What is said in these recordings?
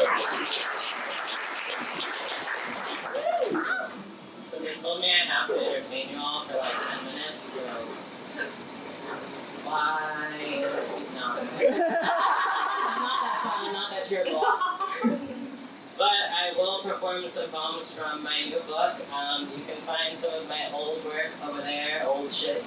So they told me I have to entertain you all for like 10 minutes, so why? No. Not that cheerful. But I will perform some poems from my new book. You can find some of my old work over there, old shit.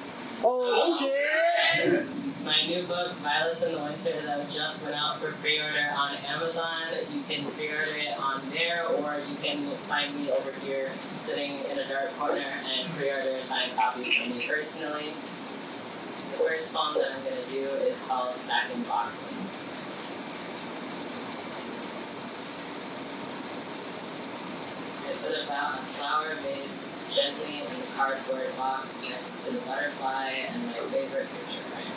Old shit! My new book, Violets in the Winter, that just went out for pre-order on Amazon. You can pre-order it on there, or you can find me over here sitting in a dark corner and pre-order signed copies from me personally. The first poem that I'm going to do is called Stacking Boxes. It's about a flower vase gently in the cardboard box next to the butterfly and my favorite picture frame.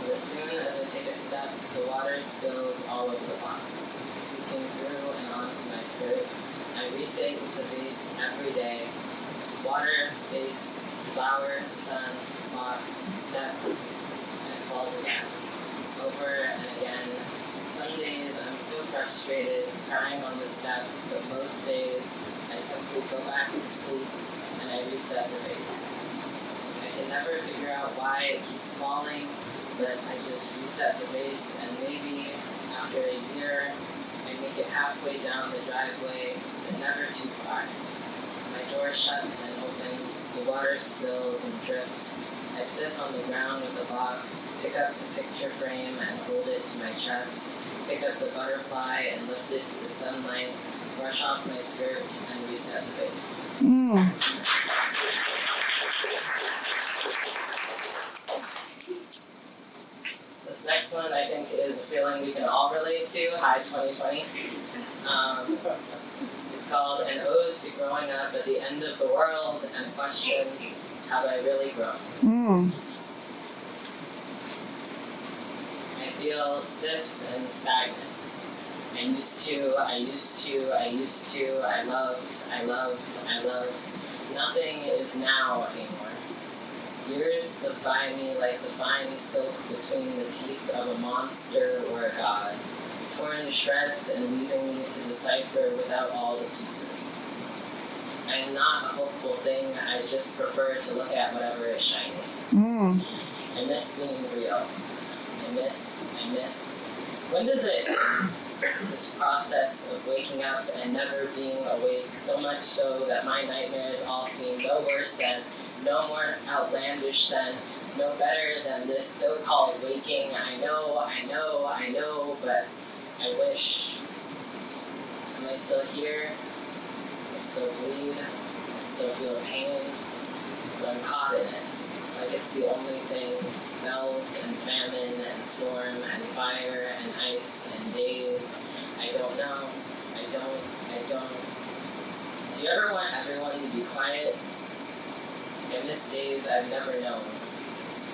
But as soon as I take a step, the water spills all over the box, leaking through and onto my skirt. I restate the vase every day. Water, vase, flower, sun, box, step, and it falls again. Over and again. Some days I'm so frustrated, crying on the step, but most days I simply go back to sleep and I reset the vase. I can never figure out why it keeps falling, but I just reset the vase, and maybe after a year I make it halfway down the driveway, but never too far. My door shuts and opens, the water spills and drips. I sit on the ground with the box, pick up the picture frame and hold it to my chest, pick up the butterfly and lift it to the sunlight, brush off my skirt and reset the vase. This next one I think is a feeling we can all relate to. Hi 2020. It's called An Ode to Growing Up at the End of the World and a question, have I really grown? I feel stiff and stagnant. I loved. Nothing is now anymore. Years slip by me like the fine silk between the teeth of a monster or a god, torn to shreds and leaving me to decipher without all the pieces. I am not a hopeful thing, I just prefer to look at whatever is shiny. I miss being real. I miss. When does it end? This process of waking up and never being awake, so much so that my nightmares all seem no worse than, no more outlandish than, no better than this so-called waking. I know, but I wish. Am I still here? I still bleed. I still feel pain. But I'm caught in it. Like it's the only thing. Bells and famine and storm and fire and ice and days. I don't know. I don't. Do you ever want everyone to be quiet? I miss days I've never known.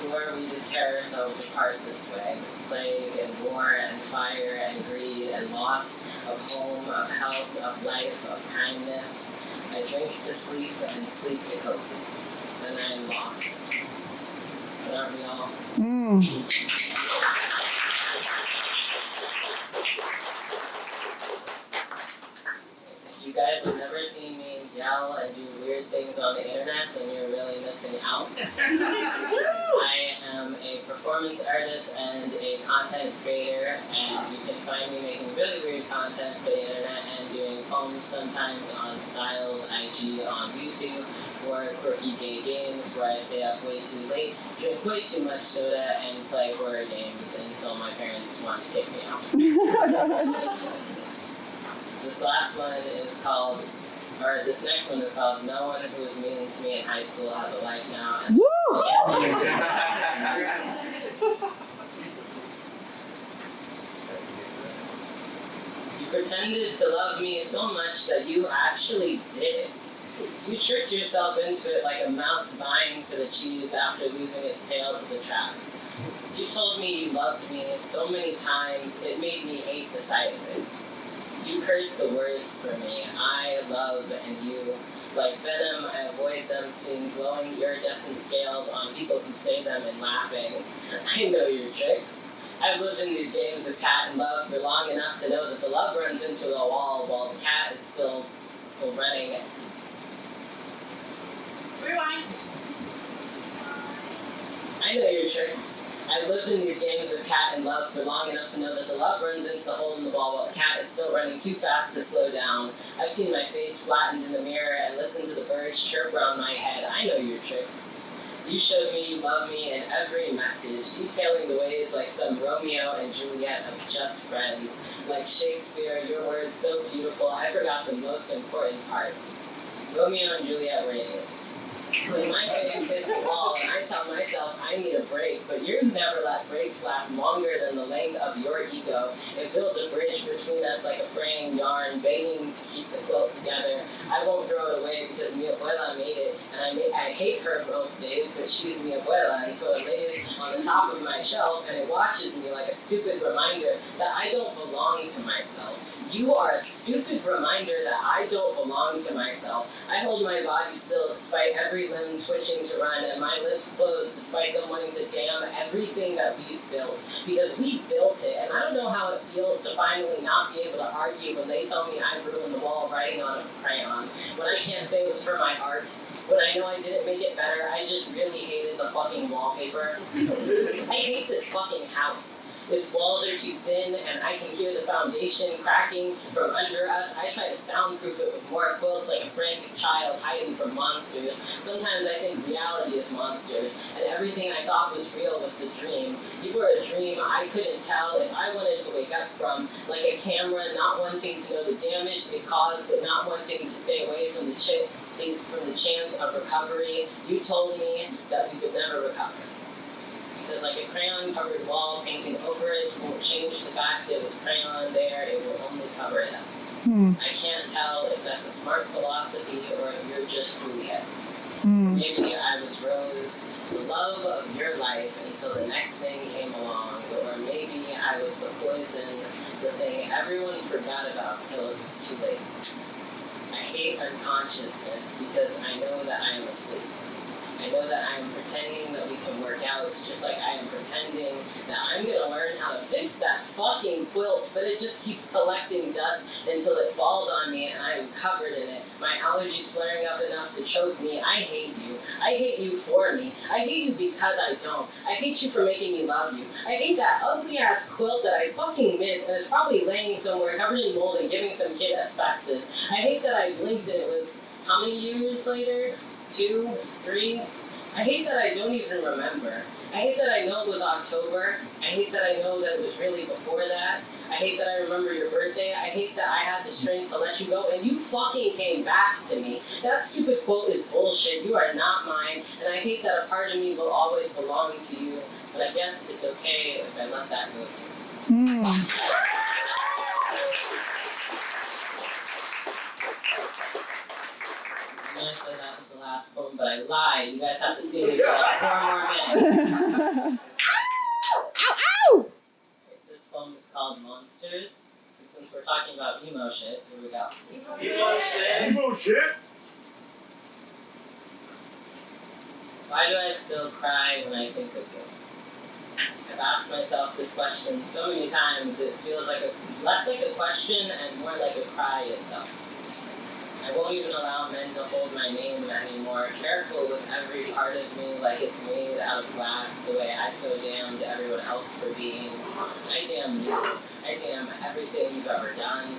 Who are we to tear ourselves apart this way? With plague and war and fire and greed and loss of home, of health, of life, of kindness. I drink to sleep and sleep to cope. Then I'm lost. But aren't we all? If you guys have never seen me yell and do weird things on the internet, then you're really missing out. I am a performance artist and a content creator, and you can find me making really weird content for the internet and doing poems sometimes on Stiles, IG, on YouTube, or quirky gay games where I stay up way too late, drink way too much soda, and play horror games until my parents want to kick me out. This next one is called No One Who Was Mean to Me in High School Has a Life Now. And you pretended to love me so much that you actually did it. You tricked yourself into it like a mouse vying for the cheese after losing its tail to the trap. You told me you loved me so many times, it made me hate the sight of it. You curse the words for me. I, love, and you. Like venom, I avoid them, seeing glowing iridescent scales on people who say them and laughing. I know your tricks. I've lived in these games of cat and love for long enough to know that the love runs into the wall while the cat is still running it. Rewind. I know your tricks. I've lived in these games of cat and love for long enough to know that the love runs into the hole in the wall while the cat is still running too fast to slow down. I've seen my face flattened in the mirror and listened to the birds chirp around my head. I know your tricks. You showed me you love me in every message, detailing the ways like some Romeo and Juliet of just friends. Like Shakespeare, your words so beautiful, I forgot the most important part. Romeo and Juliet were idiots. When my face hits the wall and I tell myself I need a break, but you never let breaks last longer than the length of your ego. It builds a bridge between us like a fraying yarn, begging to keep the quilt together. I won't throw it away because mi abuela made it, and I hate her most days, but she's mi abuela, and so it lays on the top of my shelf, and it watches me like a stupid reminder that I don't belong to myself. You are a stupid reminder that I don't belong to myself. I hold my body still despite every limb twitching to run, and my lips closed despite them wanting to damn everything that we've built. Because we built it, and I don't know how it feels to finally not be able to argue when they tell me I ruined the wall writing on a crayon. When I can't say it was for my art. When I know I didn't make it better, I just really hated the fucking wallpaper. I hate this fucking house. Its walls are too thin, and I can hear the foundation cracking from under us. I try to soundproof it with more quilts like a frantic child hiding from monsters. Sometimes I think reality is monsters, and everything I thought was real was the dream. You were a dream I couldn't tell if I wanted to wake up from, like a camera not wanting to know the damage it caused, but not wanting to stay away from the chance of recovery. You told me that we could never recover. Because like a crayon-covered wall, painting over it won't change the fact that it was crayon there, it will only cover it up. I can't tell if that's a smart philosophy or if you're just Juliet. Maybe I was Rose, the love of your life until the next thing came along, or maybe I was the poison, the thing everyone forgot about till it was too late. I hate unconsciousness because I know that I am asleep. I know that I am pretending that we can work out, just like I am pretending that I'm going to learn how to fix that fucking quilt, but it just keeps collecting dust until it falls on me and I am covered in it. My allergies flaring up enough to choke me. I hate you. I hate you for me. I hate you because I don't. I hate you for making me love you. I hate that ugly-ass quilt that I fucking miss and it's probably laying somewhere covered in mold and giving some kid asbestos. I hate that I blinked and it was, how many years later? 2, 3. I hate that I don't even remember. I hate that I know it was October. I hate that I know that it was really before that. I hate that I remember your birthday. I hate that I had the strength to let you go and you fucking came back to me. That stupid quote is bullshit. You are not mine. And I hate that a part of me will always belong to you. But I guess it's okay if I let that go too. I said that was the last poem, but I lied. You guys have to see me for like 4 more minutes. Ow! This poem is called Monsters. And since we're talking about emo shit, here we go. Emo shit. Why do I still cry when I think of you? I've asked myself this question so many times, it feels like less like a question and more like a cry itself. I won't even allow men to hold my name anymore. Careful with every part of me like it's made out of glass, the way I so damned everyone else for being. I damn you. I damn everything you've ever done.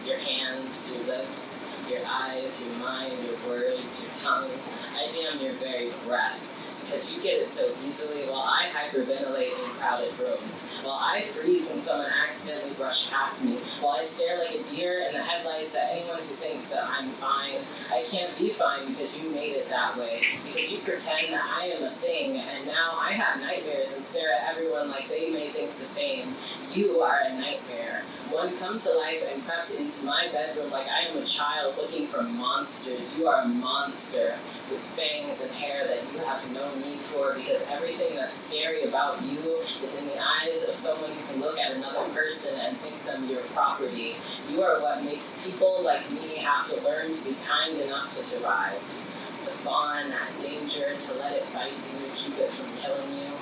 Your hands, your lips, your eyes, your mind, your words, your tongue. I damn your very breath. Because you get it so easily while I hyperventilate in crowded rooms, while I freeze when someone accidentally brushed past me, while I stare like a deer in the headlights at anyone who thinks that I'm fine. I can't be fine because you made it that way, because you pretend that I am a thing, and now I have nightmares and stare at everyone like they may think the same. You are a nightmare. One come to life and crept into my bedroom like I am a child looking for monsters. You are a monster with fangs and hair that you have no need for, because everything that's scary about you is in the eyes of someone who can look at another person and think them your property. You are what makes people like me have to learn to be kind enough to survive, to fawn at danger, to let it bite you, keep it from killing you.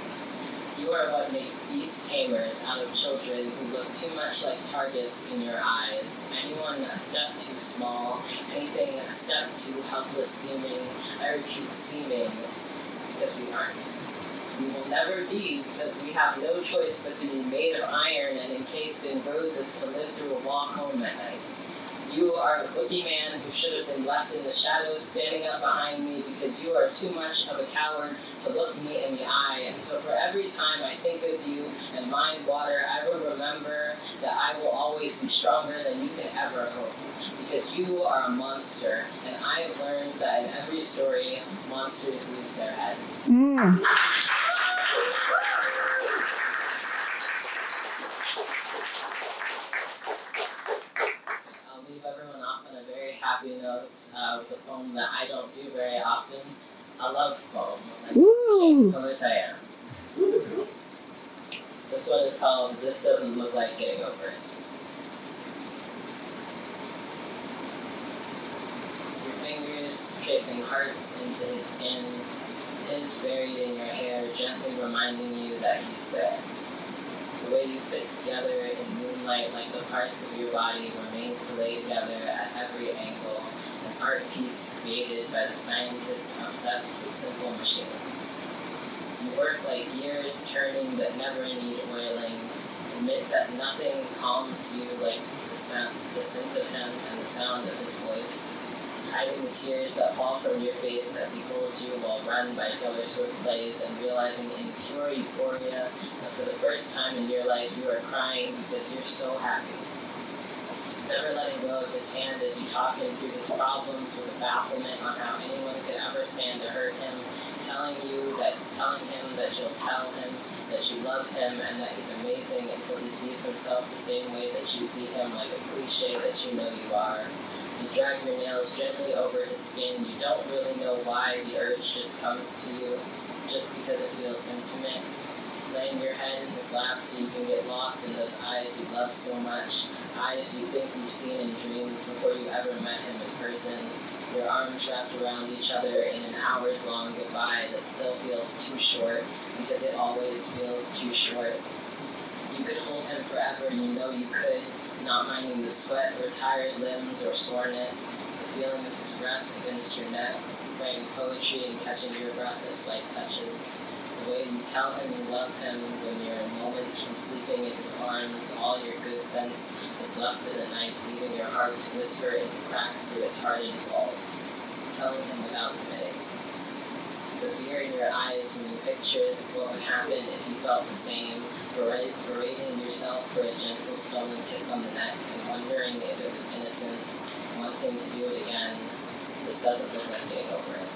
You are what makes beast tamers out of children who look too much like targets in your eyes. Anyone a step too small, anything a step too helpless seeming, I repeat seeming, because we aren't. We will never be, because we have no choice but to be made of iron and encased in roses to live through a walk home at night. You are the boogeyman who should have been left in the shadows standing up behind me because you are too much of a coward to look me in the eye. And so for every time I think of you and mind water, I will remember that I will always be stronger than you can ever hope. Because you are a monster, and I have learned that in every story, monsters lose their heads. Everyone off on a very happy note with a poem that I don't do very often. A love poem. Poet I am. This one is called This Doesn't Look Like Getting Over It. Your fingers tracing hearts into his skin, his buried in your hair, gently reminding you that he's there. The way you fit together in moonlight like the parts of your body were made to lay together at every angle, an art piece created by the scientists obsessed with simple machines. You work like gears turning but never need oiling. Admit that nothing calms you like the scent of him and the sound of his voice. Hiding the tears that fall from your face as he holds you while Run by Taylor Swift plays and realizing in pure euphoria that for the first time in your life you are crying because you're so happy. Never letting go of his hand as you talk him through his problems with a bafflement on how anyone could ever stand to hurt him, telling him that you'll tell him that you love him and that he's amazing until he sees himself the same way that you see him, like a cliche that you know you are. You drag your nails gently over his skin. You don't really know why the urge just comes to you, just because it feels intimate. Laying your head in his lap so you can get lost in those eyes you love so much, eyes you think you've seen in dreams before you ever met him in person. Your arms wrapped around each other in an hours-long goodbye that still feels too short because it always feels too short. You could hold him forever, and you know you could, not minding the sweat or tired limbs or soreness, the feeling of his breath against your neck, writing poetry and catching your breath at slight touches. The way you tell him you love him when you're in moments from sleeping in his arms, all your good sense is left for the night, leaving your heart to whisper into cracks through its hardened walls. Telling him without committing. The fear in your eyes when you pictured what would happen if you felt the same, berating yourself for a gentle stolen kiss on the neck and wondering if it was innocent, wanting to do it again. This doesn't look like getting over it.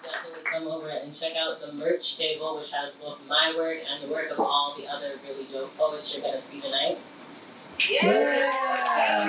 Definitely come over and check out the merch table, which has both my work and the work of all the other really dope poets you're going to see tonight. Yeah!